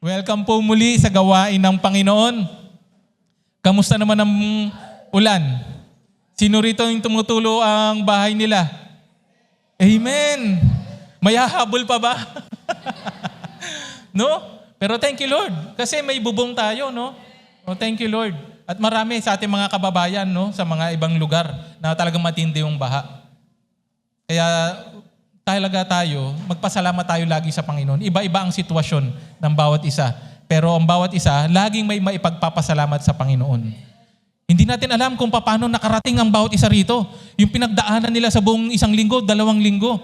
Welcome po muli sa gawain ng Panginoon. Kamusta naman ang ulan? Sino rito yung tumutulo ang bahay nila? Amen! May hahabol pa ba? No? Pero thank you Lord. Kasi may bubong tayo, no? Oh, thank you Lord. At marami sa ating mga kababayan, no? Sa mga ibang lugar na talagang matindi yung baha. Kaya talaga tayo, magpasalamat tayo lagi sa Panginoon. Iba-iba ang sitwasyon ng bawat isa. Pero ang bawat isa, laging may maipagpapasalamat sa Panginoon. Hindi natin alam kung paano nakarating ang bawat isa rito. Yung pinagdaanan nila sa buong 1 linggo, 2 linggo.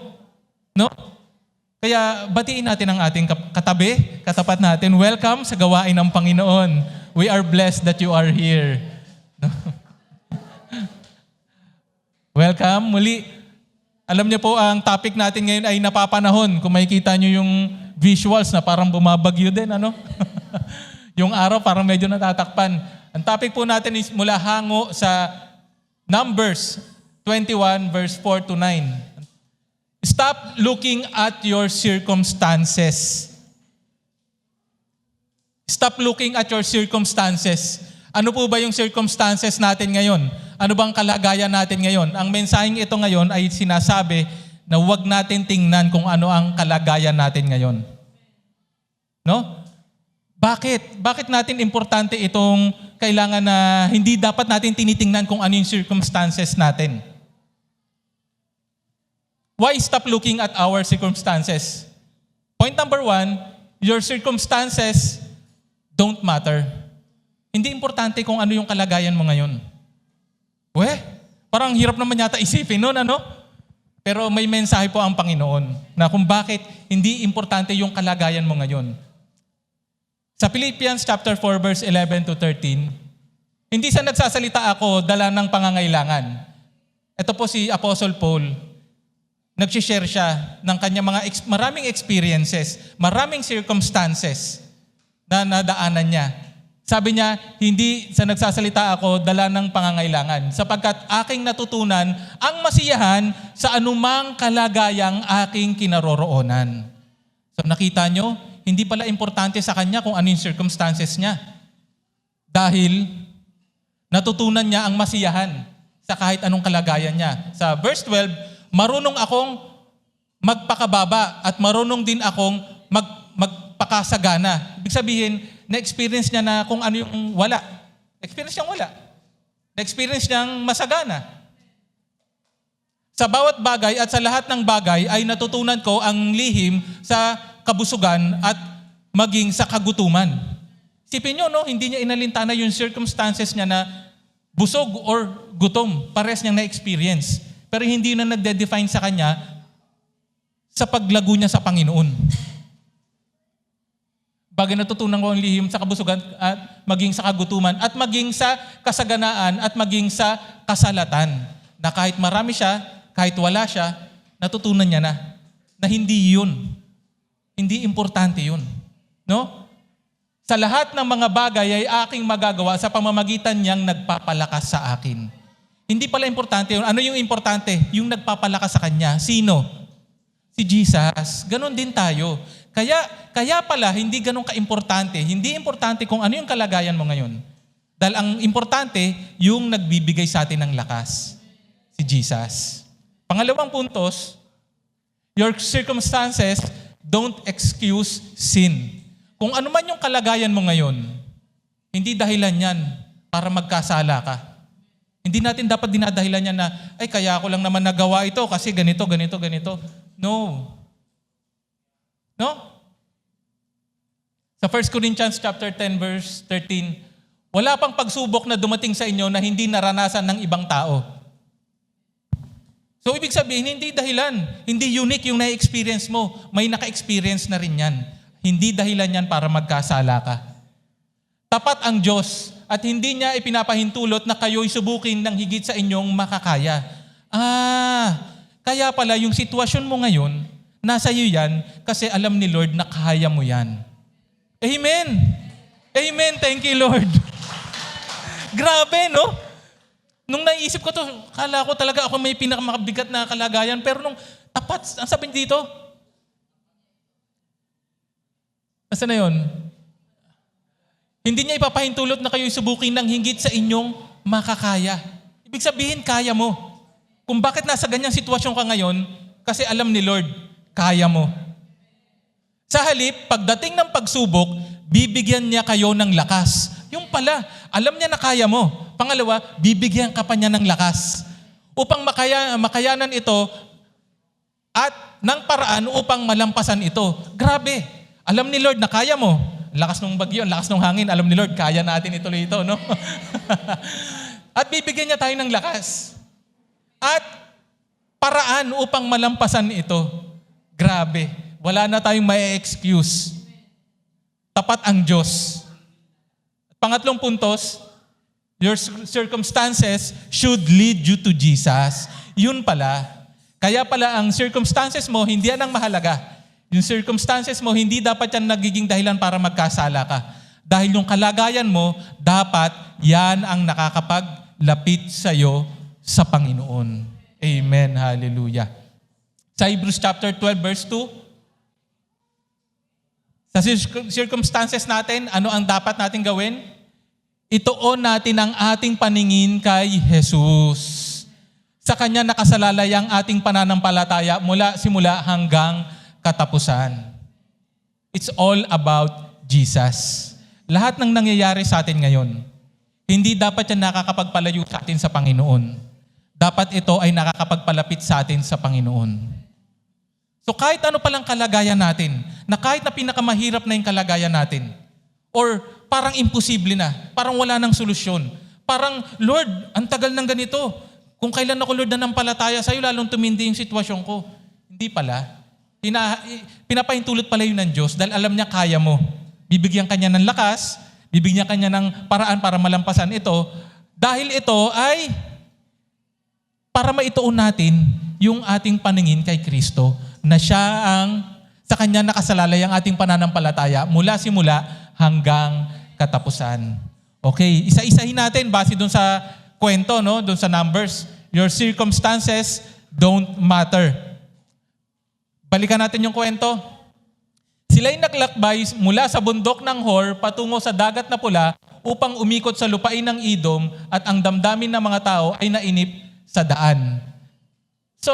No? Kaya batiin natin ang ating katapat natin. Welcome sa gawain ng Panginoon. We are blessed that you are here. No? Welcome muli. Alam niyo po, ang topic natin ngayon ay napapanahon. Kung makikita niyo yung visuals na parang bumabagyo din, ano? Yung araw parang medyo natatakpan. Ang topic po natin is mula hango sa Numbers 21 verse 4 to 9. Stop looking at your circumstances. Stop looking at your circumstances. Ano po ba yung circumstances natin ngayon? Ano bang kalagayan natin ngayon? Ang mensaheng ito ngayon ay sinasabi na huwag natin tingnan kung ano ang kalagayan natin ngayon. No? Bakit? Bakit natin importante itong kailangan na hindi dapat natin tinitingnan kung ano yung circumstances natin? Why stop looking at our circumstances? Point number 1, your circumstances don't matter. Hindi importante kung ano yung kalagayan mo ngayon. Parang hirap naman yata isipin nun, ano? Pero may mensahe po ang Panginoon na kung bakit hindi importante yung kalagayan mo ngayon. Sa Philippians chapter 4 verse 11 to 13, hindi sa nagsasalita ako dala ng pangangailangan. Ito po si Apostle Paul. Nag-share siya ng kanyang maraming experiences, maraming circumstances na nadaanan niya. Sabi niya, hindi sa nagsasalita ako dala ng pangangailangan sapagkat aking natutunan ang masiyahan sa anumang kalagayang aking kinaroroonan. So nakita nyo, hindi pala importante sa kanya kung ano yung circumstances niya. Dahil natutunan niya ang masiyahan sa kahit anong kalagayan niya. Sa verse 12, marunong akong magpakababa at marunong din akong magpakasagana. Ibig sabihin, na-experience niya na kung ano yung wala. Na-experience niyang wala. Na-experience niyang masagana. Sa bawat bagay at sa lahat ng bagay ay natutunan ko ang lihim sa kabusugan at maging sa kagutuman. Isipin niyo, no? Hindi niya inalintana yung circumstances niya na busog or gutom. Pares niyang na-experience. Pero hindi na nagde-define sa kanya sa paglago niya sa Panginoon. Bagay natutunan ko ang lihim sa kabusugan at maging sa kagutuman at maging sa kasaganaan at maging sa kasalatan. Na kahit marami siya, kahit wala siya, natutunan niya na hindi yun. Hindi importante yun. No? Sa lahat ng mga bagay ay aking magagawa sa pamamagitan niyang nagpapalakas sa akin. Hindi pala importante yun. Ano yung importante? Yung nagpapalakas sa kanya. Sino? Si Jesus. Ganon din tayo. Kaya pala, hindi ganun ka-importante. Hindi importante kung ano yung kalagayan mo ngayon. Dahil ang importante, yung nagbibigay sa atin ng lakas. Si Jesus. Pangalawang puntos, your circumstances don't excuse sin. Kung ano man yung kalagayan mo ngayon, hindi dahilan yan para magkasala ka. Hindi natin dapat dinadahilan yan na, ay kaya ako lang naman nagawa ito kasi ganito. No. No? Sa 1 Corinthians chapter 10 verse 13, wala pang pagsubok na dumating sa inyo na hindi naranasan ng ibang tao. So ibig sabihin, hindi dahilan. Hindi unique yung na-experience mo. May naka-experience na rin yan. Hindi dahilan yan para magkasala ka. Tapat ang Diyos at hindi niya ipinapahintulot na kayo'y subukin ng higit sa inyong makakaya. Kaya pala yung sitwasyon mo ngayon, nasa iyo yan kasi alam ni Lord na kaya mo yan. Amen! Amen! Thank you, Lord. Grabe, no? Nung naisip ko to, kala ko talaga ako may pinakamabigat na kalagayan. Pero nung tapat, ang sabi dito, asa na yun? Hindi niya ipapahintulot na kayo'y subukin ng hinggit sa inyong makakaya. Ibig sabihin, kaya mo. Kung bakit nasa ganyang sitwasyon ka ngayon, kasi alam ni Lord, kaya mo. Sa halip, pagdating ng pagsubok, bibigyan niya kayo ng lakas. Yung pala, alam niya na kaya mo. Pangalawa, bibigyan ka pa niya ng lakas. Upang makayanan ito at ng paraan upang malampasan ito. Grabe, alam ni Lord na kaya mo. Lakas ng bagyo, lakas ng hangin, alam ni Lord, kaya natin ituloy ito, no? At bibigyan niya tayo ng lakas. At paraan upang malampasan ito. Grabe, wala na tayong may excuse. Tapat ang Diyos. Pangatlong puntos, your circumstances should lead you to Jesus. Yun pala. Kaya pala ang circumstances mo, hindi yan ang mahalaga. Yung circumstances mo, hindi dapat yan nagiging dahilan para magkasala ka. Dahil yung kalagayan mo, dapat yan ang nakakapaglapit sa'yo sa Panginoon. Amen. Hallelujah. Sa Hebrews chapter 12 verse 2, sa circumstances natin, ano ang dapat natin gawin? Ituon natin ang ating paningin kay Jesus. Sa Kanya nakasalalay ang ating pananampalataya mula simula hanggang katapusan. It's all about Jesus. Lahat ng nangyayari sa atin ngayon, hindi dapat yan nakakapagpalayo sa atin sa Panginoon. Dapat ito ay nakakapagpalapit sa atin sa Panginoon. So kahit ano palang kalagayan natin, na kahit na pinakamahirap na yung kalagayan natin, or parang imposible na, parang wala nang solusyon, parang, Lord, ang tagal ng ganito. Kung kailan ako, Lord, nanampalataya sa'yo, lalong tumindi yung sitwasyon ko. Hindi pala. Pinapahintulot pala yun ng Diyos dahil alam niya kaya mo. Bibigyan kanya ng lakas, bibigyan kanya ng paraan para malampasan ito, dahil ito ay para maituon natin yung ating paningin kay Kristo na siya ang sa Kanya nakasalalay ang ating pananampalataya mula simula hanggang katapusan. Okay, isa-isahin natin base doon sa kwento, no? Doon sa Numbers. Your circumstances don't matter. Balikan natin yung kwento. Sila'y naglakbay mula sa bundok ng Hor patungo sa dagat na pula upang umikot sa lupain ng Edom at ang damdamin ng mga tao ay nainip sa daan. So,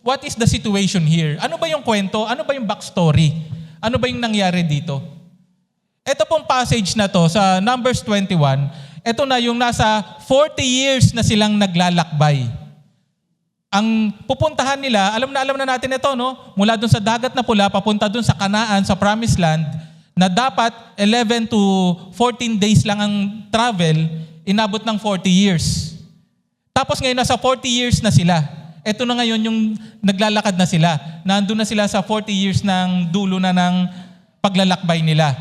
what is the situation here? Ano ba yung kwento? Ano ba yung backstory? Ano ba yung nangyari dito? Ito pong passage na to sa Numbers 21, ito na yung nasa 40 years na silang naglalakbay. Ang pupuntahan nila, alam na natin ito, no? Mula dun sa dagat na pula, papunta dun sa Canaan, sa Promised Land, na dapat 11 to 14 days lang ang travel, inabot ng 40 years. Tapos ngayon, nasa 40 years na sila. Ito na ngayon yung naglalakad na sila. Nandun na sila sa 40 years ng dulo na ng paglalakbay nila.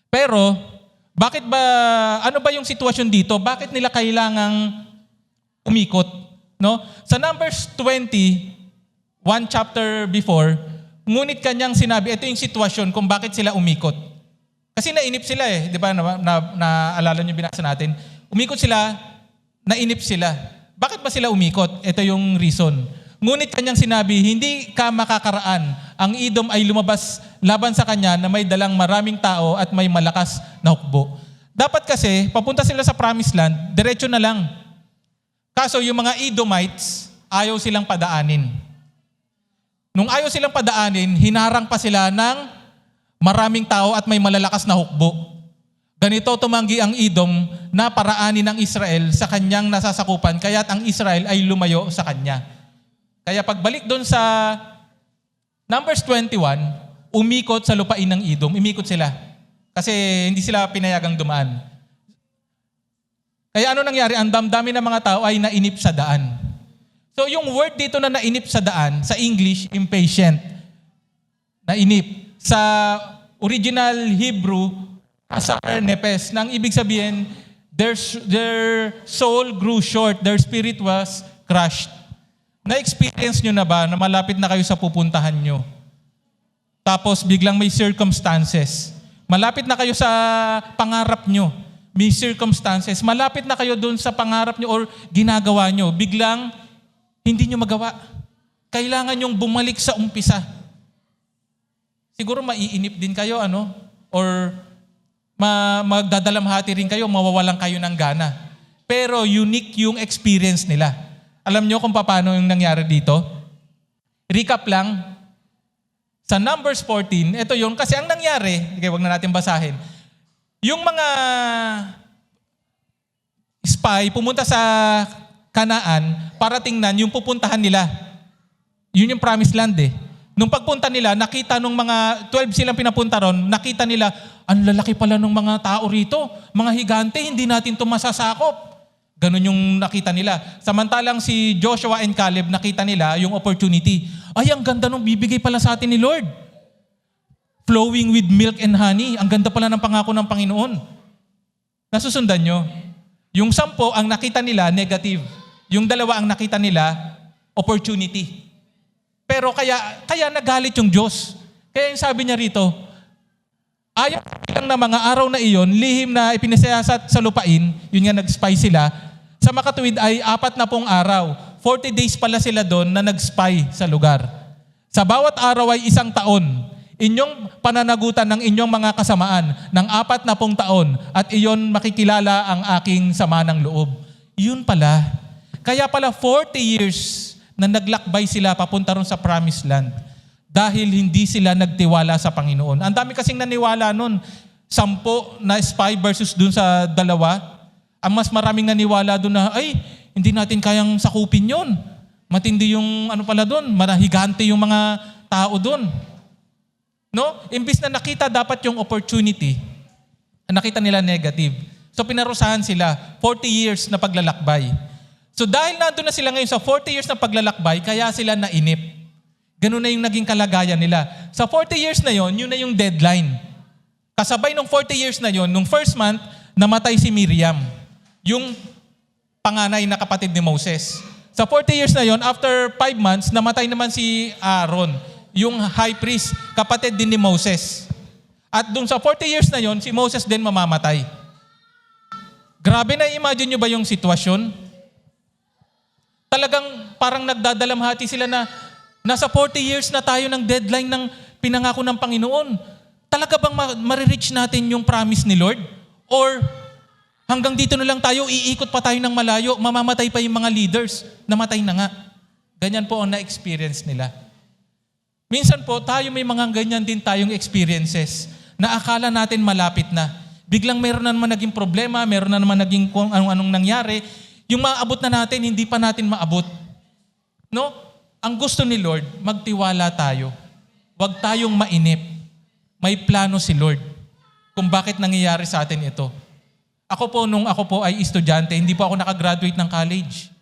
Pero, ano ba yung sitwasyon dito? Bakit nila kailangang umikot? No? Sa Numbers 20, one chapter before, ngunit kanyang sinabi, ito yung sitwasyon kung bakit sila umikot. Kasi nainip sila eh. Di ba? Naalala niyo binasa natin. Umikot sila, nainip sila. Bakit ba sila umikot? Ito yung reason. Ngunit kanyang sinabi, hindi ka makakaraan. Ang Edom ay lumabas laban sa kanya na may dalang maraming tao at may malakas na hukbo. Dapat kasi, papunta sila sa Promised Land, diretso na lang. Kaso yung mga Edomites, ayaw silang padaanin. Nung ayaw silang padaanin, hinarang pa sila ng maraming tao at may malalakas na hukbo. Ganito tumanggi ang Edom na paraanin ng Israel sa kanyang nasasakupan, kaya't ang Israel ay lumayo sa kanya. Kaya pagbalik doon sa Numbers 21, umikot sa lupain ng Edom, umikot sila. Kasi hindi sila pinayagang dumaan. Kaya ano nangyari? Ang damdamin ng mga tao ay nainip sa daan. So yung word dito na nainip sa daan, sa English, impatient. Nainip. Sa original Hebrew, asar nepes, nang ibig sabihin, their soul grew short, their spirit was crushed. Na-experience nyo na ba na malapit na kayo sa pupuntahan nyo? Tapos biglang may circumstances. Malapit na kayo sa pangarap nyo. May circumstances. Malapit na kayo doon sa pangarap nyo or ginagawa nyo. Biglang hindi nyo magawa. Kailangan nyong bumalik sa umpisa. Siguro maiinip din kayo, ano? Or magdadalamhati rin kayo, mawawalan kayo ng gana. Pero unique yung experience nila. Alam nyo kung paano yung nangyari dito? Recap lang. Sa Numbers 14, ito yung, kasi ang nangyari, okay, wag na natin basahin, yung mga spy pumunta sa Kanaan para tingnan yung pupuntahan nila. Yun yung promised land eh. Nung pagpunta nila, nakita nung mga 12 silang pinapunta ron, nakita nila, ang lalaki pala ng mga tao rito. Mga higante, hindi natin ito masasakop. Ganun yung nakita nila. Samantalang si Joshua and Caleb, nakita nila yung opportunity. Ay, ang ganda nung bibigay pala sa atin ni Lord. Flowing with milk and honey. Ang ganda pala ng pangako ng Panginoon. Nasusundan nyo? Yung 10 ang nakita nila, negative. Yung 2 ang nakita nila, opportunity. Pero kaya nagalit yung Diyos. Kaya yung sabi niya rito, ayaw lang na mga araw na iyon, lihim na ipinasayasat sa lupain, yun nga nag-spy sila, sa makatuwid ay 40 araw. 40 days pala sila doon na nag-spy sa lugar. Sa bawat araw ay 1 taon. Inyong pananagutan ng inyong mga kasamaan ng 40 taon at iyon makikilala ang aking sama ng loob. Yun pala. Kaya pala 40 years na naglakbay sila papunta ron sa promised land dahil hindi sila nagtiwala sa Panginoon. Ang dami kasing naniwala nun. 10 na spy versus dun sa 2. Ang mas maraming naniwala dun na, ay, hindi natin kayang sakupin yun. Matindi yung ano pala dun, marahigante yung mga tao dun. No? Imbis na nakita dapat yung opportunity, nakita nila negative. So pinarusahan sila, 40 years na paglalakbay. So dahil nandun na sila ngayon sa 40 years na paglalakbay, kaya sila nainip. Ganun na yung naging kalagayan nila. Sa 40 years na yon, yun na yung deadline. Kasabay nung 40 years na yon, nung first month, namatay si Miriam, yung panganay na kapatid ni Moses. Sa 40 years na yon, after 5 months, namatay naman si Aaron, yung high priest, kapatid din ni Moses. At dun sa 40 years na yon, si Moses din mamamatay. Grabe na, imagine nyo ba yung sitwasyon? Talagang parang nagdadalamhati sila na nasa 40 years na tayo ng deadline ng pinangako ng Panginoon. Talaga bang marireach natin yung promise ni Lord? Or hanggang dito na lang tayo, iikot pa tayo ng malayo, mamamatay pa yung mga leaders, namatay na nga. Ganyan po ang na-experience nila. Minsan po, tayo may mga ganyan din tayong experiences na akala natin malapit na. Biglang meron na naman naging problema, meron na naman naging kung anong nangyari. Yung maabot na natin, hindi pa natin maabot. No? Ang gusto ni Lord, magtiwala tayo. Huwag tayong mainip. May plano si Lord kung bakit nangyayari sa atin ito. Nung ako po ay estudyante, hindi po ako nakagraduate ng college.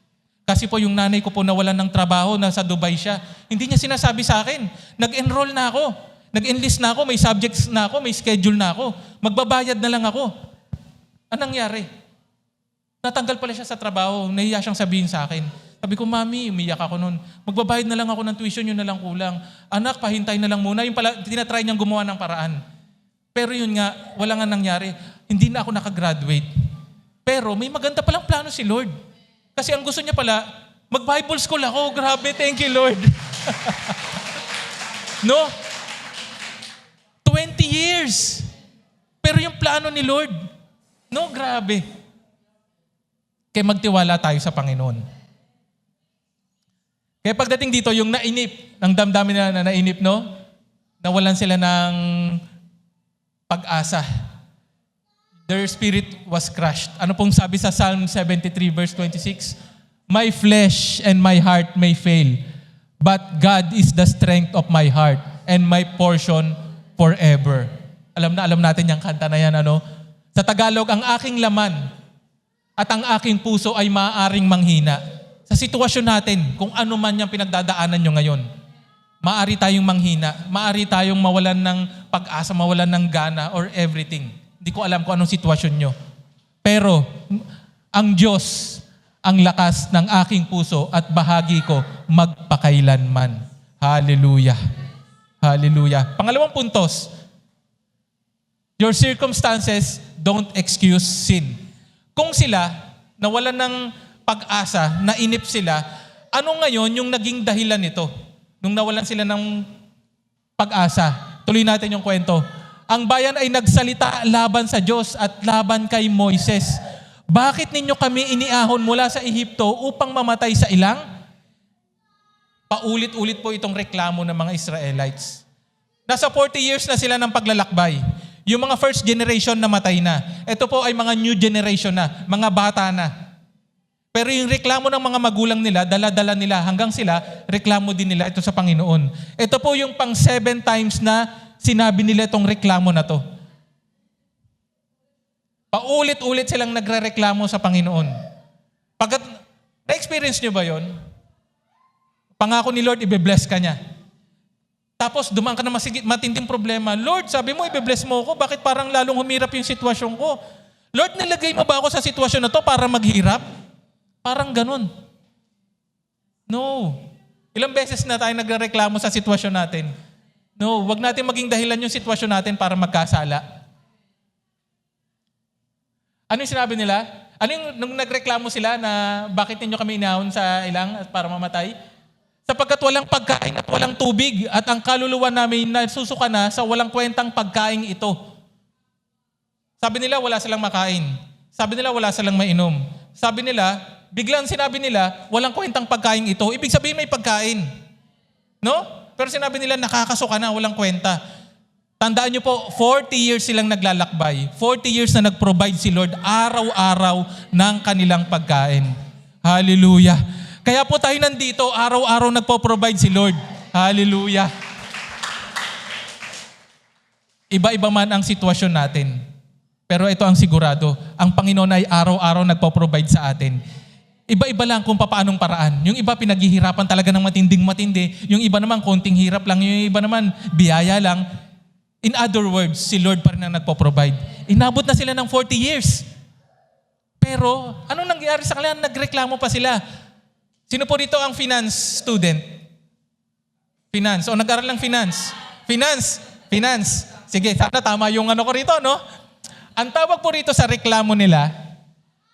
Kasi po yung nanay ko po nawalan ng trabaho, nasa Dubai siya. Hindi niya sinasabi sa akin, nag-enroll na ako. Nag-enlist na ako, may subjects na ako, may schedule na ako. Magbabayad na lang ako. Anong nangyari? Natanggal pala siya sa trabaho, nahiya siyang sabihin sa akin. Sabi ko, Mami, umiyak ako noon. Magbabayad na lang ako ng tuition, yun na lang kulang. Anak, pahintay na lang muna. Yung pala, tinatry niyang gumawa ng paraan. Pero yun nga, wala nga nangyari. Hindi na ako nakagraduate. Pero may maganda palang plano si Lord. Kasi ang gusto niya pala, mag-Bible school ako. Grabe, thank you Lord. No? 20 years. Pero yung plano ni Lord, no, grabe. Kaya magtiwala tayo sa Panginoon. Kaya pagdating dito, yung nainip, ng damdamin na nainip, no? Nawalan sila ng pag-asa. Their spirit was crushed. Ano pong sabi sa Psalm 73 verse 26? My flesh and my heart may fail, but God is the strength of my heart and my portion forever. Alam natin yung kanta na yan, ano? Sa Tagalog, ang aking laman at ang aking puso ay maaaring manghina. Sa sitwasyon natin, kung ano man yung pinagdadaanan nyo ngayon, maaari tayong manghina, maaari tayong mawalan ng pag-asa, mawalan ng gana, or everything. Hindi ko alam kung anong sitwasyon nyo. Pero, ang Diyos, ang lakas ng aking puso at bahagi ko magpakailanman. Hallelujah. Hallelujah. Pangalawang puntos, your circumstances don't excuse sin. Kung sila, nawalan ng pag-asa, nainip sila, ano ngayon yung naging dahilan nito? Nung nawalan sila ng pag-asa, tuloy natin yung kwento. Ang bayan ay nagsalita laban sa Diyos at laban kay Moises. Bakit ninyo kami iniahon mula sa Ehipto upang mamatay sa ilang? Paulit-ulit po itong reklamo ng mga Israelites. Nasa 40 years na sila ng paglalakbay. Yung mga first generation namatay na. Ito po ay mga new generation na, mga bata na. Pero yung reklamo ng mga magulang nila, dala-dala nila hanggang sila, reklamo din nila ito sa Panginoon. Ito po yung pang 7 times na sinabi nila itong reklamo na to. Paulit-ulit silang nagrereklamo sa Panginoon. Na-experience nyo ba yon? Pangako ni Lord, ibe-bless ka niya. Tapos dumaan ka na matinding problema. Lord, sabi mo, ibe-bless mo ako. Bakit parang lalong humirap yung sitwasyon ko? Lord, nilagay mo ba ako sa sitwasyon na to para maghirap? Parang ganun. No. Ilang beses na tayo nagrereklamo sa sitwasyon natin. No, wag natin maging dahilan yung sitwasyon natin para magkasala. Ano yung sinabi nila? Ano yung nung nagreklamo sila na bakit ninyo kami inahon sa ilang para mamatay? Sapagkat walang pagkain at walang tubig at ang kaluluwa namin nasusuka na sa walang kwentang pagkain ito. Sabi nila wala silang makain. Sabi nila wala silang mainom. Sabi nila, biglang sinabi nila, walang kwentang pagkain ito. Ibig sabihin may pagkain. No? Pero sinabi nila, nakakasuka na, walang kwenta. Tandaan nyo po, 40 years silang naglalakbay. 40 years na nag-provide si Lord araw-araw ng kanilang pagkain. Hallelujah. Kaya po tayo nandito, araw-araw nagpo-provide si Lord. Hallelujah. Iba-iba man ang sitwasyon natin. Pero ito ang sigurado, ang Panginoon ay araw-araw nagpo-provide sa atin. Iba-iba lang kung paanong paraan. Yung iba pinaghihirapan talaga ng matinding-matindi. Yung iba naman konting hirap lang. Yung iba naman biyaya lang. In other words, si Lord pa rin ang nagpo-provide. Inabot na sila ng 40 years. Pero anong nangyari sa kanila? Nagreklamo pa sila. Sino po dito ang finance student? Finance. O nag-aral ng finance? Finance. Sige, sana tama yung ano ko rito, no? Ang tawag po rito sa reklamo nila,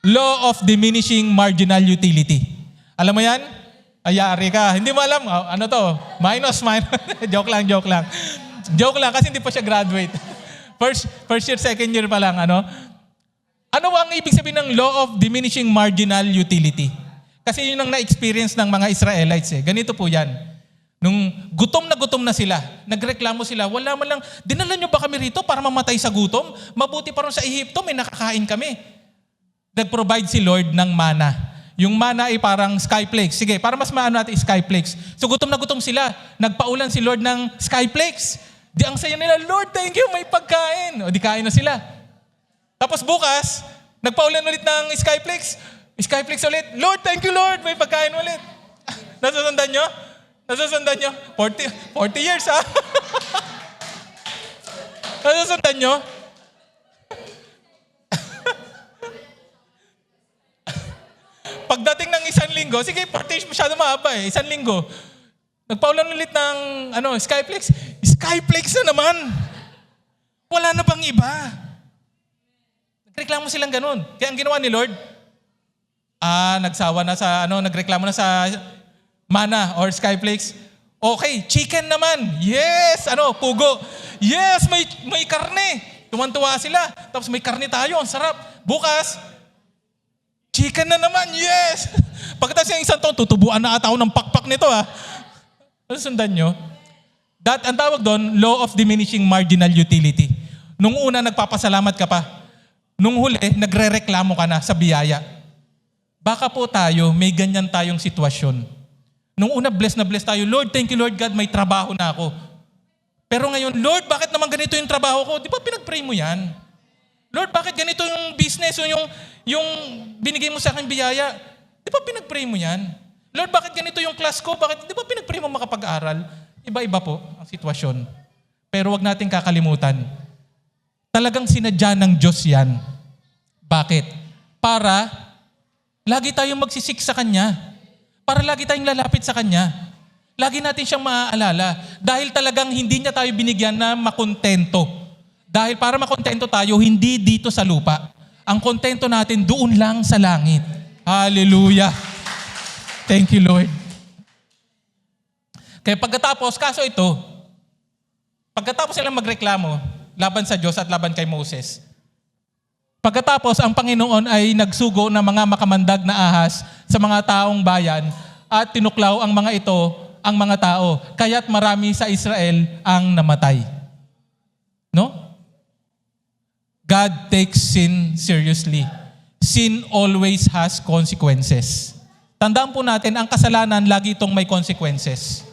Law of Diminishing Marginal Utility. Alam mo yan? Ayari ka. Hindi mo alam. Ano to? Minus. Joke lang. Joke lang kasi hindi pa siya graduate. First year, second year pa lang. Ano ang ibig sabihin ng Law of Diminishing Marginal Utility? Kasi yun ang na-experience ng mga Israelites. Ganito po yan. Nung gutom na sila, nagreklamo sila, wala man lang, dinala nyo ba kami rito para mamatay sa gutom? Mabuti pa rin sa Ehipto, may nakakain kami. Nag-provide si Lord ng mana. Yung mana ay parang skyflakes. Sige, para mas maano natin skyflakes. So gutom na gutom sila. Nagpaulan si Lord ng skyflakes. Di ang saya nila, Lord, thank you, may pagkain. O di kain na sila. Tapos bukas, nagpaulan ulit ng skyflakes. Skyflakes ulit. Lord, thank you, Lord, may pagkain ulit. Nasusundan nyo? 40 years, ha? Nasusundan nyo? Pagdating ng isang linggo, sige, 40 years masyado mahaba eh. Isang linggo. Nagpaulan ulit ng skyflakes. Skyflakes na naman. Wala na bang iba? Nagreklamo silang ganun. Kaya ang ginawa ni Lord, nagsawa na sa, nagreklamo na sa mana or skyflakes. Okay, chicken naman. Yes, pugo. Yes, may karne. Tuwan-tuwa sila. Tapos may karne tayo, ang sarap. Bukas, chicken na naman, yes! Pagkatapos yung isang taon, tutubuan na ata ako ng pakpak nito, ha? Ano sundan nyo? Ang tawag doon, Law of Diminishing Marginal Utility. Nung una, nagpapasalamat ka pa. Nung huli, nagre-reklamo ka na sa biyaya. Baka po tayo, may ganyan tayong sitwasyon. Nung una, bless na bless tayo. Lord, thank you Lord God, may trabaho na ako. Pero ngayon, Lord, bakit naman ganito yung trabaho ko? Di ba pinag-pray mo yan? Lord, bakit ganito yung business o yung binigay mo sa akin biyaya? Di ba pinag-pray mo yan? Lord, bakit ganito yung class ko? Di ba pinag-pray mo makapag-aral? Iba-iba po ang sitwasyon. Pero wag nating kakalimutan. Talagang sinadya ng Diyos yan. Bakit? Para lagi tayong magsisik sa Kanya. Para lagi tayong lalapit sa Kanya. Lagi natin siyang maaalala. Dahil talagang hindi niya tayo binigyan na makontento. Dahil para makontento tayo, hindi dito sa lupa. Ang kontento natin doon lang sa langit. Hallelujah. Thank you, Lord. Kaya pagkatapos silang magreklamo, laban sa Diyos at laban kay Moses. Pagkatapos, ang Panginoon ay nagsugo ng mga makamandag na ahas sa mga taong bayan at tinuklaw ang mga ito, ang mga tao. Kaya't marami sa Israel ang namatay. No? God takes sin seriously. Sin always has consequences. Tandaan po natin, ang kasalanan lagi itong may consequences.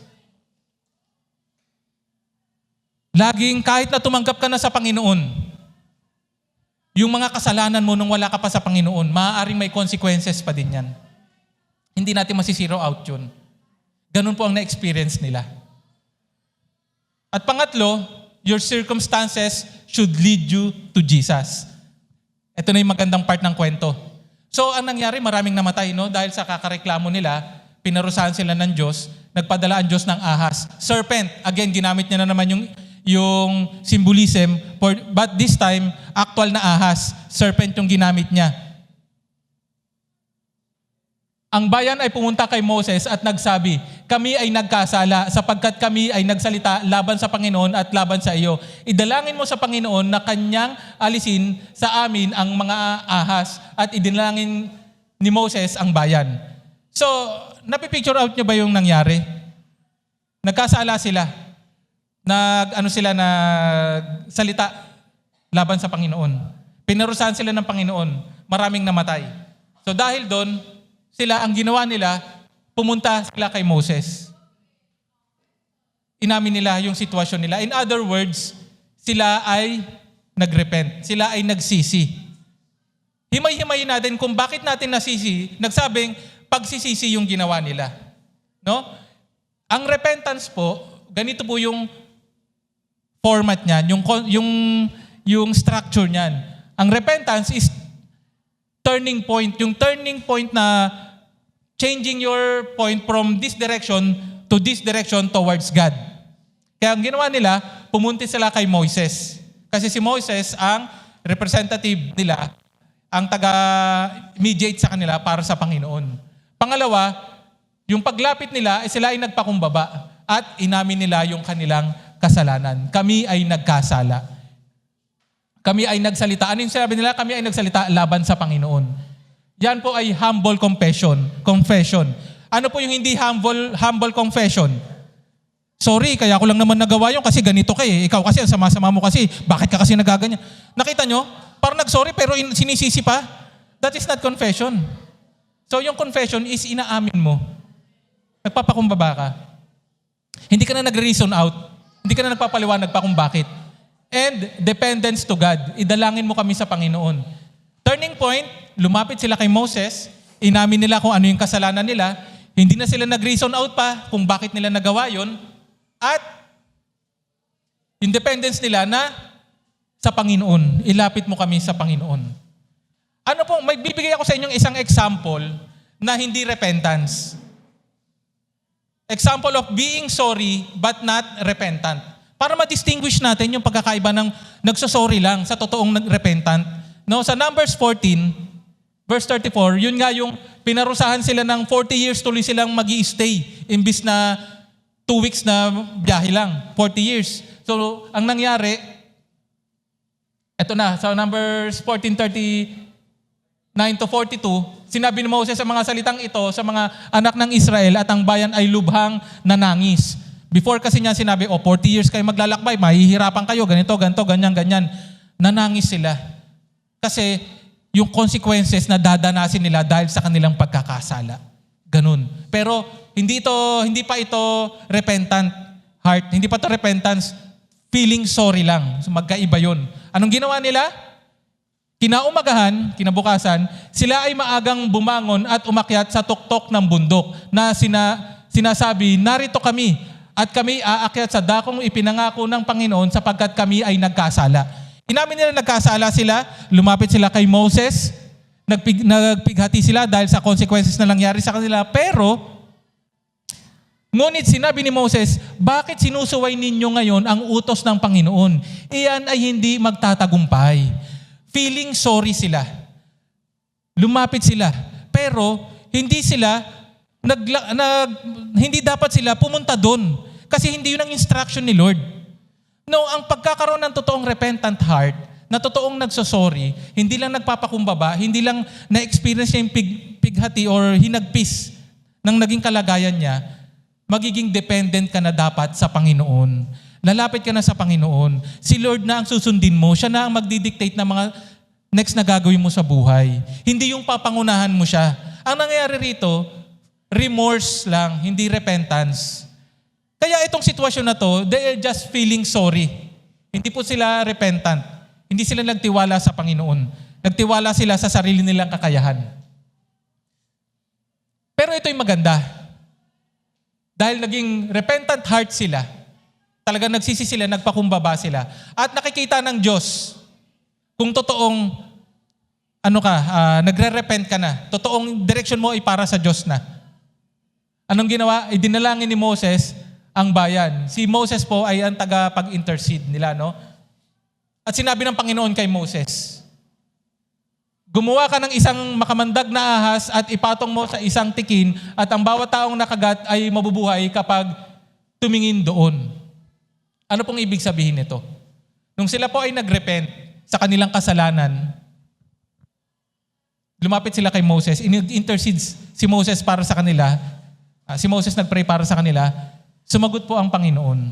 Laging kahit na tumanggap ka na sa Panginoon, yung mga kasalanan mo nung wala ka pa sa Panginoon, maaaring may consequences pa din yan. Hindi natin masisiro out yun. Ganun po ang na-experience nila. At pangatlo, your circumstances should lead you to Jesus. Ito na yung magandang part ng kwento. So, ang nangyari, maraming namatay, no? Dahil sa kakareklamo nila, pinarusahan sila ng Diyos, nagpadala ang Diyos ng ahas. Serpent, again, ginamit niya na naman yung symbolism, but this time, actual na ahas. Serpent yung ginamit niya. Ang bayan ay pumunta kay Moses at nagsabi, kami ay nagkasala sapagkat kami ay nagsalita laban sa Panginoon at laban sa iyo. Idalangin mo sa Panginoon na kanyang alisin sa amin ang mga ahas at idinalangin ni Moses ang bayan. So, napipicture out niyo ba yung nangyari? Nagkasala sila. Nagsalita laban sa Panginoon. Pinarusahan sila ng Panginoon. Maraming namatay. So dahil doon, sila, ang ginawa nila, pumunta sila kay Moses. Inamin nila yung sitwasyon nila. In other words, sila ay nagrepent. Sila ay nagsisi. Himay-himayin natin kung bakit natin nasisi. Nagsabing, pagsisisi yung ginawa nila. No? Ang repentance po, ganito po yung format niyan, yung structure niyan. Ang repentance is turning point. Yung turning point na changing your point from this direction to this direction towards God. Kaya ang ginawa nila, pumunti sila kay Moses. Kasi si Moses ang representative nila, ang taga-mediate sa kanila para sa Panginoon. Pangalawa, yung paglapit nila, sila ay nagpakumbaba at inamin nila yung kanilang kasalanan. Kami ay nagkasala. Kami ay nagsalita. Ano yung sinabi nila? Kami ay nagsalita laban sa Panginoon. Yan po ay humble confession. Ano po yung hindi humble confession? Sorry, kaya ko lang naman nagawa yun kasi ganito ka eh. Ikaw kasi, ang sama-sama mo kasi. Bakit ka kasi nagaganyan? Nakita nyo? Parang nagsorry pero sinisisi pa. That is not confession. So yung confession is inaamin mo. Nagpapakumbaba ka. Hindi ka na nag-reason out. Hindi ka na nagpapaliwanag pa kung bakit. And dependence to God. Idalangin mo kami sa Panginoon. Turning point, lumapit sila kay Moses. Inamin nila kung ano yung kasalanan nila. Hindi na sila nag-reason out pa kung bakit nila nagawa yun. At independence nila na sa Panginoon. Ilapit mo kami sa Panginoon. Ano po, may bibigay ako sa inyong isang example na hindi repentance. Example of being sorry but not repentant. Para ma-distinguish natin yung pagkakaiba ng nagsosorry lang sa totoong repentant. No, sa Numbers 14, verse 34, yun nga yung pinarusahan sila ng 40 years tuloy silang magi-stay imbis na 2 weeks na biyahe lang, 40 years. So, ang nangyari, eto na, sa Numbers 14:39 to 42, sinabi ni Moses sa mga salitang ito sa mga anak ng Israel at ang bayan ay lubhang nanangis. Before kasi niya sinabi, 40 years kayo maglalakbay, mahihirapan kayo, ganito, ganyan. Nanangis sila. Kasi yung consequences na dadanasin nila dahil sa kanilang pagkakasala. Ganun. Pero hindi pa ito repentant heart. Hindi pa ito repentance. Feeling sorry lang. So magkaiba yun. Anong ginawa nila? Kinaumagahan, kinabukasan, sila ay maagang bumangon at umakyat sa tuktok ng bundok na sinasabi, narito kami at kami aakyat sa dakong ipinangako ng Panginoon sapagkat kami ay nagkasala. Inamin nila nagkasala sila, lumapit sila kay Moses, nagpighati sila dahil sa consequences na nangyari sa kanila, pero ngunit sinabi ni Moses, bakit sinusuway ninyo ngayon ang utos ng Panginoon? Iyan ay hindi magtatagumpay. Feeling sorry sila. Lumapit sila. Pero hindi dapat sila pumunta doon. Kasi hindi yun ang instruction ni Lord. No, ang pagkakaroon ng totoong repentant heart, na totoong nagsosorry, hindi lang nagpapakumbaba, hindi lang na-experience niya yung pighati or hinagpis ng naging kalagayan niya, magiging dependent ka na dapat sa Panginoon. Lalapit ka na sa Panginoon. Si Lord na ang susundin mo. Siya na ang magdidictate ng mga next na gagawin mo sa buhay. Hindi yung papangunahan mo siya. Ang nangyayari rito, remorse lang, hindi repentance. Kaya itong sitwasyon na to, they are just feeling sorry. Hindi po sila repentant. Hindi sila nagtiwala sa Panginoon. Nagtiwala sila sa sarili nilang kakayahan. Pero ito'y maganda. Dahil naging repentant heart sila, talagang nagsisi sila, nagpakumbaba sila. At nakikita ng Diyos kung totoong nagre-repent ka na. Totoong direction mo ay para sa Diyos na. Anong ginawa? Idinalangin ni Moses ang bayan. Si Moses po ay ang taga-pag-intercede nila, no? At sinabi ng Panginoon kay Moses, gumawa ka ng isang makamandag na ahas at ipatong mo sa isang tikin at ang bawat taong nakagat ay mabubuhay kapag tumingin doon. Ano pong ibig sabihin nito? Nung sila po ay nagrepent sa kanilang kasalanan, lumapit sila kay Moses, intercede si Moses para sa kanila, si Moses nagpray para sa kanila, sumagot po ang Panginoon.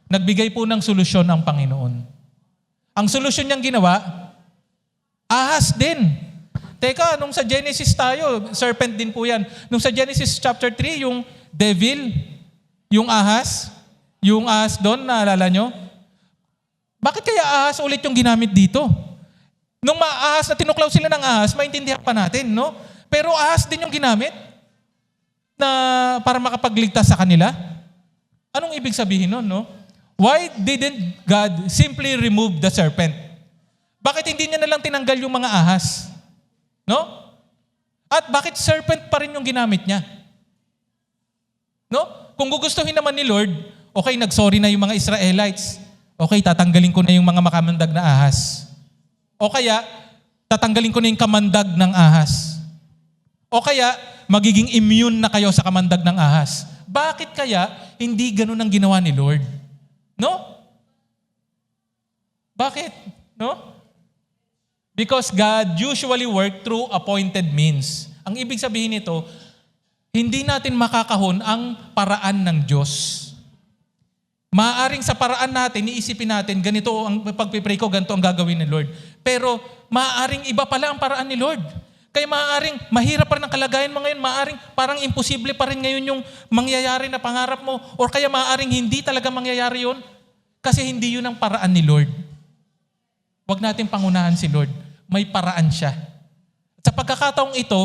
Nagbigay po ng solusyon ang Panginoon. Ang solusyon niyang ginawa, ahas din. Teka, nung sa Genesis tayo, serpent din po yan. Nung sa Genesis chapter 3, yung devil, yung ahas doon, naalala nyo? Bakit kaya ahas ulit yung ginamit dito? Nung maahas na tinuklaw sila ng ahas, maintindihan pa natin, no? Pero ahas din yung ginamit na para makapagligtas sa kanila. Anong ibig sabihin nun, no? Why didn't God simply remove the serpent? Bakit hindi niya nalang tinanggal yung mga ahas? No? At bakit serpent pa rin yung ginamit niya? No? Kung gugustuhin naman ni Lord, okay, nagsorry na yung mga Israelites. Okay, tatanggalin ko na yung mga makamandag na ahas. O kaya, tatanggalin ko na yung kamandag ng ahas. O kaya, magiging immune na kayo sa kamandag ng ahas. Bakit kaya hindi ganun ang ginawa ni Lord? No? Bakit? No? Because God usually work through appointed means. Ang ibig sabihin nito, hindi natin makakahon ang paraan ng Diyos. Maaaring sa paraan natin, iisipin natin, ganito ang pagpipray ko, ganito ang gagawin ni Lord. Pero maaaring iba pala ang paraan ni Lord. Kaya maaaring mahirap pa rin ang kalagayan mo ngayon, maaaring parang imposible pa rin ngayon yung mangyayari na pangarap mo, or kaya maaaring hindi talaga mangyayari yun, kasi hindi yun ang paraan ni Lord. Huwag natin pangunahan si Lord. May paraan siya. At sa pagkakataong ito,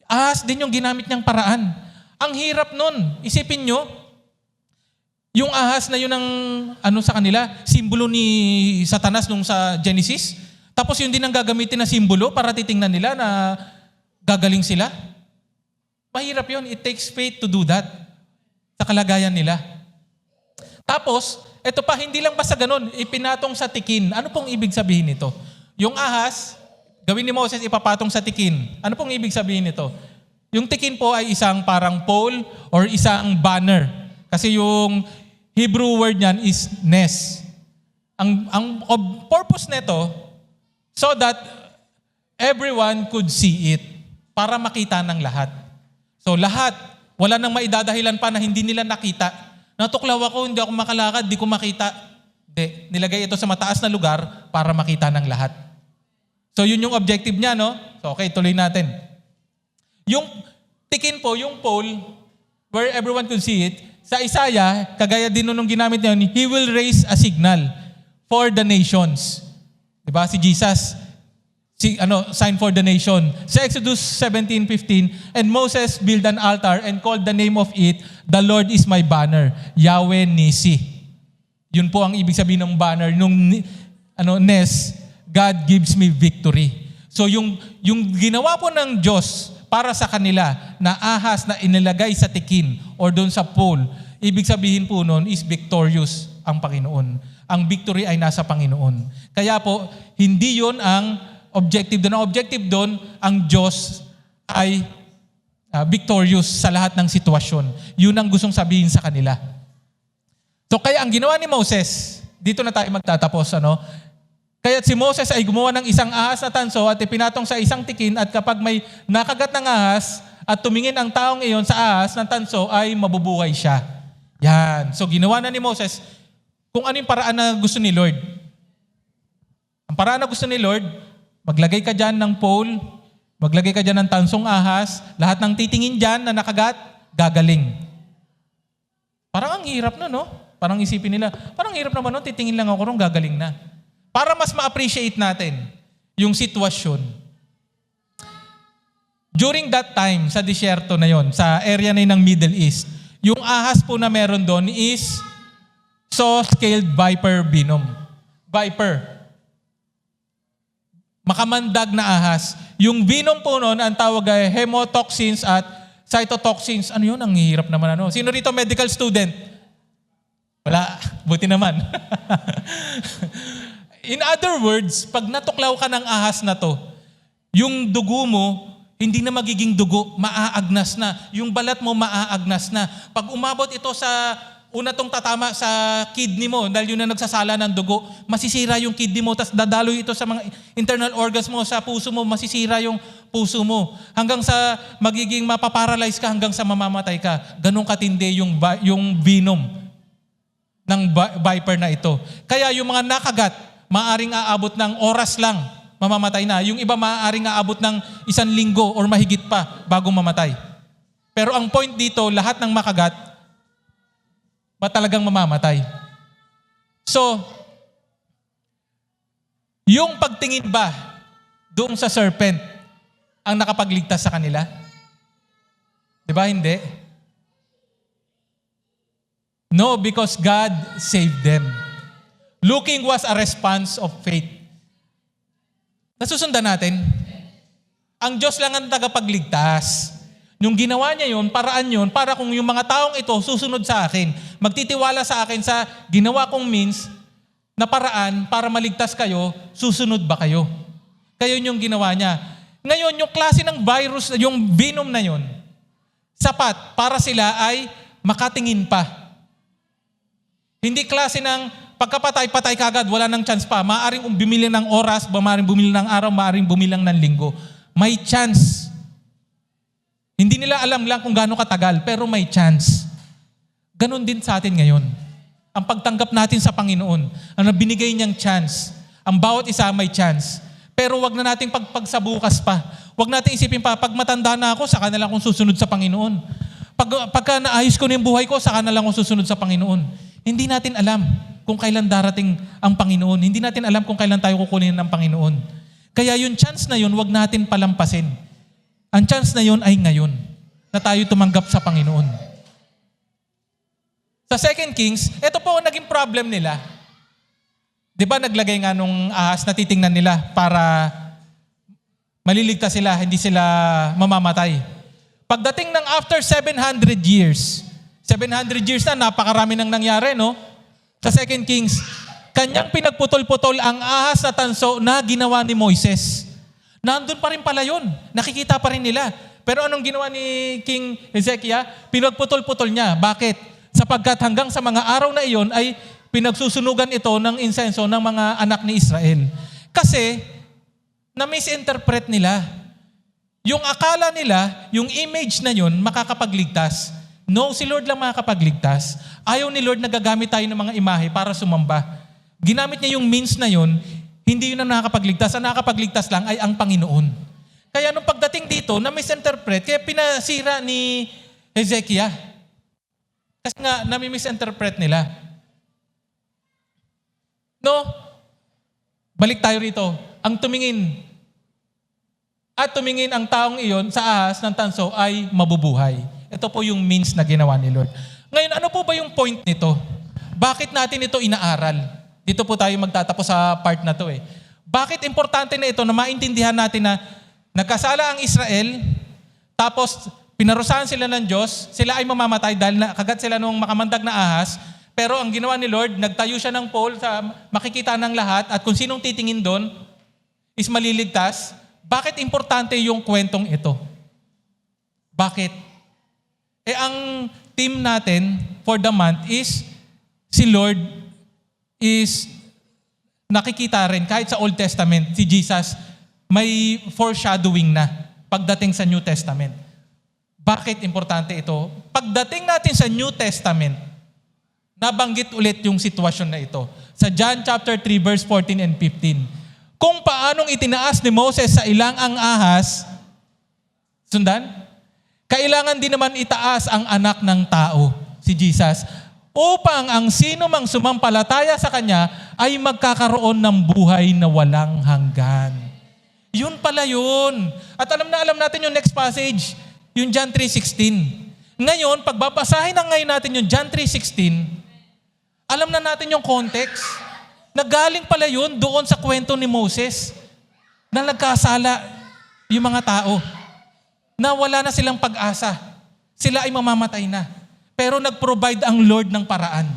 ahas din yung ginamit niyang paraan. Ang hirap nun. Isipin nyo, yung ahas na yun ang sa kanila, simbolo ni Satanas nung sa Genesis, tapos yun din ang gagamitin na simbolo para titingnan nila na gagaling sila. Mahirap yun. It takes faith to do that sa kalagayan nila. Tapos, eto pa, hindi lang basta ganun, ipinatong sa tikin. Ano pong ibig sabihin nito? Yung ahas, gawin ni Moses ipapatong sa tikin. Ano pong ibig sabihin nito? Yung tikin po ay isang parang pole or isang banner. Kasi yung Hebrew word niyan is nes. Ang purpose nito, so that everyone could see it. Para makita ng lahat. So lahat, wala nang maidadahilan pa na hindi nila nakita. Natuklaw ako, hindi ako makalakad, di ko makita. Hindi, nilagay ito sa mataas na lugar para makita ng lahat. So yun yung objective niya, no? So okay, tuloy natin. Yung tikin po, yung pole, where everyone could see it, sa Isaiah, kagaya din nung ginamit niya, He will raise a signal for the nations. Diba? Si Jesus, sign for the nation. Sa Exodus 17:15, and Moses built an altar and called the name of it, the Lord is my banner, Yahweh Nisi. Yun po ang ibig sabihin ng banner. Nung Nes, God gives me victory. So yung ginawa po ng Diyos para sa kanila na ahas na inilagay sa tikin or doon sa pole, ibig sabihin po nun is victorious ang Panginoon. Ang victory ay nasa Panginoon. Kaya po, hindi yon ang objective doon. Ang objective doon, ang Diyos ay victorious sa lahat ng sitwasyon. Yun ang gustong sabihin sa kanila. So kaya ang ginawa ni Moses, dito na tayo magtatapos. Kaya't si Moses ay gumawa ng isang ahas na tanso at ipinatong sa isang tikin, at kapag may nakagat ng ahas at tumingin ang taong iyon sa ahas ng tanso, ay mabubuhay siya. Yan. So ginawa na ni Moses kung ano yung paraan na gusto ni Lord. Ang paraan na gusto ni Lord, maglagay ka dyan ng pole, maglagay ka dyan ng tansong ahas, lahat ng titingin dyan na nakagat, gagaling. Parang ang hirap na, no? Parang isipin nila, parang hirap naman, no? Titingin lang ako ron, gagaling na. Para mas ma-appreciate natin yung sitwasyon. During that time, sa disyerto na yon, sa area na yun ng Middle East, yung ahas po na meron doon is saw-scaled viper venom. Viper. Makamandag na ahas. Yung venom po noon, ang tawag ay hemotoxins at cytotoxins. Ano yun? Ang hirap naman. Sino rito medical student? Wala. Buti naman. In other words, pag natuklaw ka ng ahas na to, yung dugo mo, hindi na magiging dugo, maaagnas na. Yung balat mo, maaagnas na. Pag umabot ito sa una tong tatama sa kidney mo, dahil yun na nagsasala ng dugo, masisira yung kidney mo, tapos dadaloy ito sa mga internal organs mo, sa puso mo, masisira yung puso mo. Hanggang sa magiging mapaparalyze ka, hanggang sa mamamatay ka. Ganun katindi yung venom ng viper na ito. Kaya yung mga nakagat, maaring aabot ng oras lang, mamamatay na. Yung iba maaring aabot ng 1 linggo or mahigit pa bago mamatay. Pero ang point dito, lahat ng makagat, ba talagang mamamatay? So, yung pagtingin ba doon sa serpent ang nakapagligtas sa kanila? Diba hindi? No, because God saved them. Looking was a response of faith. Nasusundan natin? Ang Diyos lang ang tagapagligtas. Yung ginawa niya yun, paraan yun, para kung yung mga taong ito susunod sa akin, magtitiwala sa akin sa ginawa kong means na paraan para maligtas kayo, susunod ba kayo? Kaya yun yung ginawa niya. Ngayon, yung klase ng virus, yung venom na yun, sapat para sila ay makatingin pa. Hindi klase ng pagkapatay-patay kagad, wala nang chance pa. Maaring bumili ng oras, maaring bumili ng araw, maaring bumili ng linggo. May chance. Hindi nila alam lang kung gaano katagal, pero may chance. Ganon din sa atin ngayon. Ang pagtanggap natin sa Panginoon, ang binigay niyang chance. Ang bawat isa may chance. Pero wag na nating pagsabukas pa. Wag nating isipin pa, pag matanda na ako, saka na lang akong susunod sa Panginoon. Pagka naayos ko na yung buhay ko, saka na lang akong susunod sa Panginoon. Hindi natin alam kung kailan darating ang Panginoon. Hindi natin alam kung kailan tayo kukunin ng Panginoon. Kaya yung chance na yun, wag natin palampasin. Ang chance na yun ay ngayon na tayo tumanggap sa Panginoon. Sa 2 Kings, ito po ang naging problem nila. Di ba naglagay nga nung ahas na titingnan nila para maliligtas sila, hindi sila mamamatay. Pagdating ng after 700 years na, napakarami nang nangyari, no? Sa 2 Kings, kanyang pinagputol-putol ang ahas na tanso na ginawa ni Moises. Nandun pa rin pala yun. Nakikita pa rin nila. Pero anong ginawa ni King Hezekiah? Pinagputol-putol niya. Bakit? Sapagkat hanggang sa mga araw na iyon ay pinagsusunugan ito ng insenso ng mga anak ni Israel. Kasi, na-misinterpret nila. Yung akala nila, yung image na yun, makakapagligtas. No, si Lord lang makakapagligtas. Ayaw ni Lord na gagamit tayo ng mga imahe para sumamba. Ginamit niya yung means na yun, hindi yun ang nakakapagligtas. Ang nakakapagligtas lang ay ang Panginoon. Kaya nung pagdating dito, na-misinterpret, kaya pinasira ni Hezekiah. Kasi nga, nami-misinterpret nila. No? Balik tayo rito. Ang tumingin ang taong iyon sa ahas ng tanso ay mabubuhay. Ito po yung means na ginawa ni Lord. Ngayon, ano po ba yung point nito? Bakit natin ito inaaral? Dito po tayo magtatapos sa part na to eh. Bakit importante na ito na maintindihan natin na nagkasala ang Israel, tapos pinarusahan sila ng Diyos, sila ay mamamatay dahil kagat sila nung makamandag na ahas, pero ang ginawa ni Lord, nagtayo siya ng pole sa makikita ng lahat at kung sinong titingin doon is maliligtas. Bakit importante yung kwentong ito? Bakit? Ang theme natin for the month is si Lord is nakikita rin kahit sa Old Testament, si Jesus may foreshadowing na pagdating sa New Testament. Bakit importante ito? Pagdating natin sa New Testament, nabanggit ulit yung sitwasyon na ito. Sa John chapter 3 verse 14 and 15. Kung paanong itinaas ni Moses sa ilang ang ahas, sundan? Kailangan din naman itaas ang anak ng tao, si Jesus, upang ang sino mang sumampalataya sa Kanya ay magkakaroon ng buhay na walang hanggan. Yun pala yun. At alam natin yung next passage, yung John 3:16. Ngayon, pagbabasahin na ngayon natin yung John 3:16, alam na natin yung context. Nagaling pala yun doon sa kwento ni Moses na nagkasala yung mga tao na wala na silang pag-asa. Sila ay mamamatay na. Pero nag-provide ang Lord ng paraan.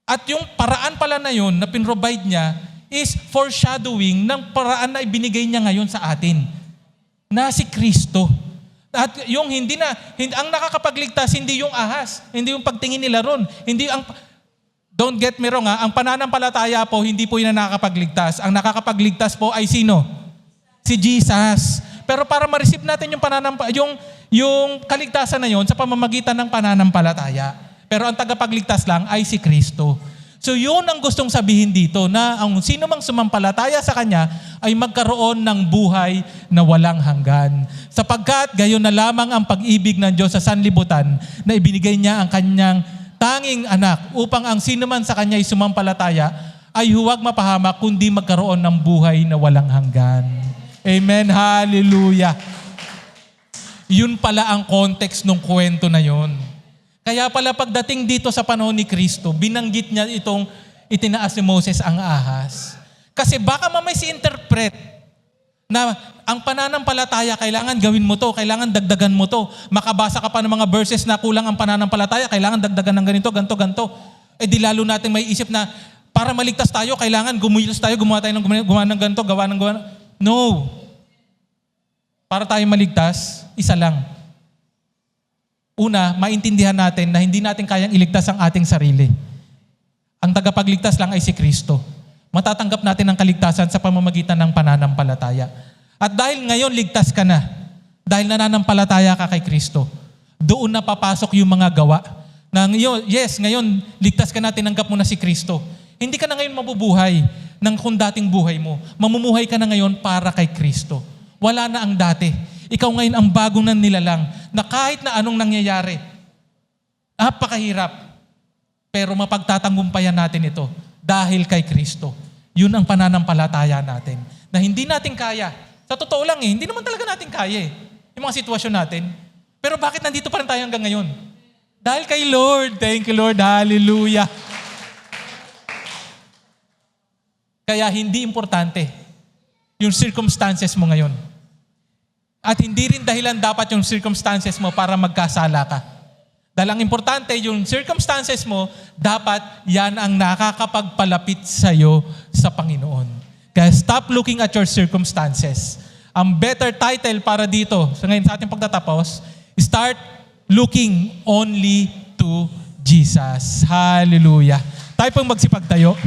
At yung paraan pala na yun na pinrovide niya is foreshadowing ng paraan na ibinigay niya ngayon sa atin. Na si Kristo. At yung ang nakakapagligtas, hindi yung ahas, hindi yung pagtingin nila ron, don't get me wrong ang pananampalataya po, hindi po yun ang nakakapagligtas. Ang nakakapagligtas po ay sino? Si Jesus. Pero para ma-receive natin yung kaligtasan na yun sa pamamagitan ng pananampalataya. Pero ang tagapagligtas lang ay si Kristo. So yun ang gustong sabihin dito, na ang sino mang sumampalataya sa Kanya ay magkaroon ng buhay na walang hanggan. Sapagkat gayon na lamang ang pag-ibig ng Diyos sa sanlibutan na ibinigay niya ang Kanyang tanging anak upang ang sino man sa Kanya ay sumampalataya ay huwag mapahamak kundi magkaroon ng buhay na walang hanggan. Amen. Hallelujah. Yun pala ang context ng kwento na yun. Kaya pala pagdating dito sa panahon ni Kristo, binanggit niya itong itinaas ni Moses ang ahas. Kasi baka mamay si-interpret na ang pananampalataya, kailangan gawin mo to, kailangan dagdagan mo to. Makabasa ka pa ng mga verses na kulang ang pananampalataya, kailangan dagdagan ng ganito, ganto. Eh di lalo natin may isip na para maligtas tayo, kailangan gumilos tayo, gumawa ng ganito, gawa. No. Para tayo maligtas, isa lang. Una, maintindihan natin na hindi natin kayang iligtas ang ating sarili. Ang tagapagligtas lang ay si Kristo. Matatanggap natin ang kaligtasan sa pamamagitan ng pananampalataya. At dahil ngayon ligtas ka na, dahil nananampalataya ka kay Kristo, doon na papasok yung mga gawa. Ngayon, ligtas ka na, tinanggap mo na si Kristo. Hindi ka na ngayon mabubuhay ng kung dating buhay mo. Mamumuhay ka na ngayon para kay Kristo. Wala na ang dati. Ikaw ngayon ang bagong na nilalang na kahit na anong nangyayari, napakahirap, pero mapagtatanggumpayan natin ito dahil kay Kristo. Yun ang pananampalataya natin. Na hindi natin kaya. Sa totoo lang hindi naman talaga natin kaya yung mga sitwasyon natin. Pero bakit nandito pa rin tayo hanggang ngayon? Dahil kay Lord. Thank you Lord. Hallelujah. Kaya hindi importante yung circumstances mo ngayon. At hindi rin dahilan dapat yung circumstances mo para magkasala ka. Dahil ang importante, yung circumstances mo, dapat yan ang nakakapagpalapit sa'yo sa Panginoon. Kaya stop looking at your circumstances. Ang better title para dito, so ngayon sa ating pagtatapos, start looking only to Jesus. Hallelujah. Tayo pong magsipagtayo.